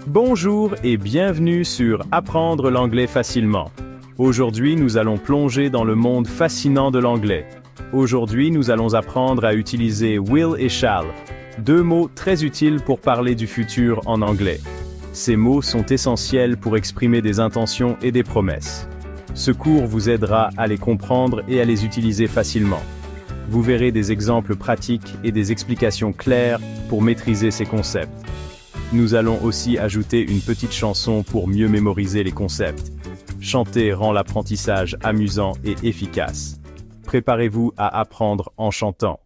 Bonjour et bienvenue sur Apprendre l'anglais facilement. Aujourd'hui, nous allons plonger dans le monde fascinant de l'anglais. Aujourd'hui, nous allons apprendre à utiliser will et shall, deux mots très utiles pour parler du futur en anglais. Ces mots sont essentiels pour exprimer des intentions et des promesses. Ce cours vous aidera à les comprendre et à les utiliser facilement. Vous verrez des exemples pratiques et des explications claires pour maîtriser ces concepts. Nous allons aussi ajouter une petite chanson pour mieux mémoriser les concepts. Chanter rend l'apprentissage amusant et efficace. Préparez-vous à apprendre en chantant.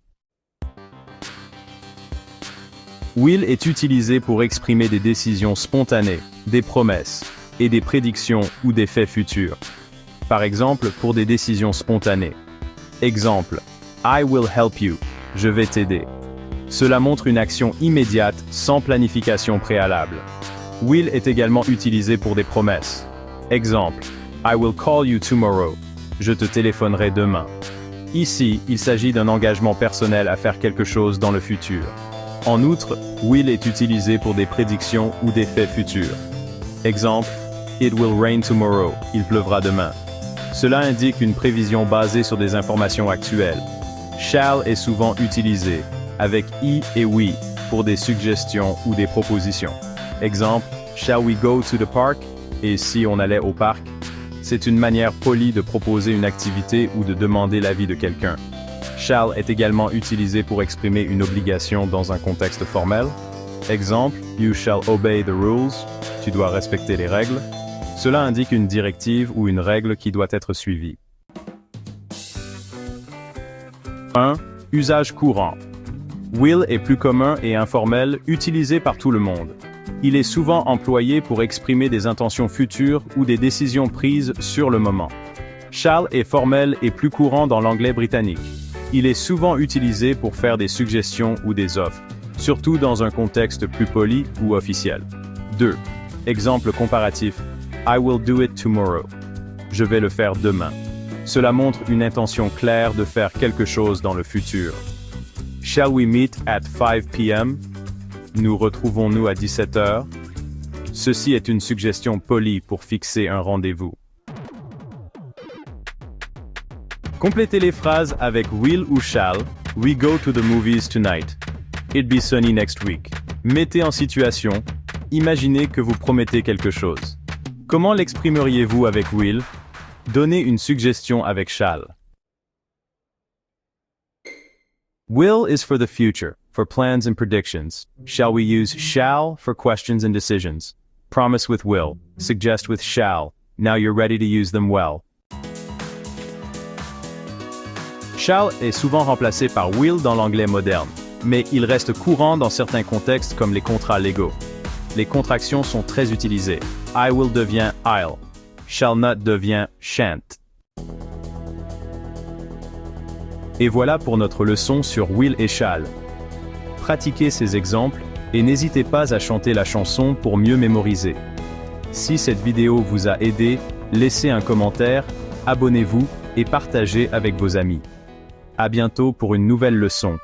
Will est utilisé pour exprimer des décisions spontanées, des promesses, et des prédictions ou des faits futurs. Par exemple, pour des décisions spontanées. Exemple, I will help you. Je vais t'aider. Cela montre une action immédiate, sans planification préalable. Will est également utilisé pour des promesses. Exemple, I will call you tomorrow. Je te téléphonerai demain. Ici, il s'agit d'un engagement personnel à faire quelque chose dans le futur. En outre, will est utilisé pour des prédictions ou des faits futurs. Exemple, It will rain tomorrow. Il pleuvra demain. Cela indique une prévision basée sur des informations actuelles. Shall est souvent utilisé, avec I et we, pour des suggestions ou des propositions. Exemple, Shall we go to the park? Et si on allait au parc? C'est une manière polie de proposer une activité ou de demander l'avis de quelqu'un. Shall est également utilisé pour exprimer une obligation dans un contexte formel. Exemple, You shall obey the rules. Tu dois respecter les règles. Cela indique une directive ou une règle qui doit être suivie. 1. Usage courant. Will est plus commun et informel, utilisé par tout le monde. Il est souvent employé pour exprimer des intentions futures ou des décisions prises sur le moment. Shall est formel et plus courant dans l'anglais britannique. Il est souvent utilisé pour faire des suggestions ou des offres, surtout dans un contexte plus poli ou officiel. 2. Exemple comparatif. I will do it tomorrow. Je vais le faire demain. Cela montre une intention claire de faire quelque chose dans le futur. Shall we meet at 5 p.m.? Nous retrouvons-nous à 17 h? Ceci est une suggestion polie pour fixer un rendez-vous. Complétez les phrases avec will ou shall. We go to the movies tonight. It'd be sunny next week. Mettez en situation. Imaginez que vous promettez quelque chose. Comment l'exprimeriez-vous avec will? Donnez une suggestion avec shall. Will is for the future, for plans and predictions. Shall we use shall for questions and decisions? Promise with will, suggest with shall. Now you're ready to use them well. Shall est souvent remplacé par will dans l'anglais moderne, mais il reste courant dans certains contextes comme les contrats légaux. Les contractions sont très utilisées. I will devient I'll. Shall not devient shan't. Et voilà pour notre leçon sur will et shall. Pratiquez ces exemples et n'hésitez pas à chanter la chanson pour mieux mémoriser. Si cette vidéo vous a aidé, laissez un commentaire, abonnez-vous et partagez avec vos amis. À bientôt pour une nouvelle leçon.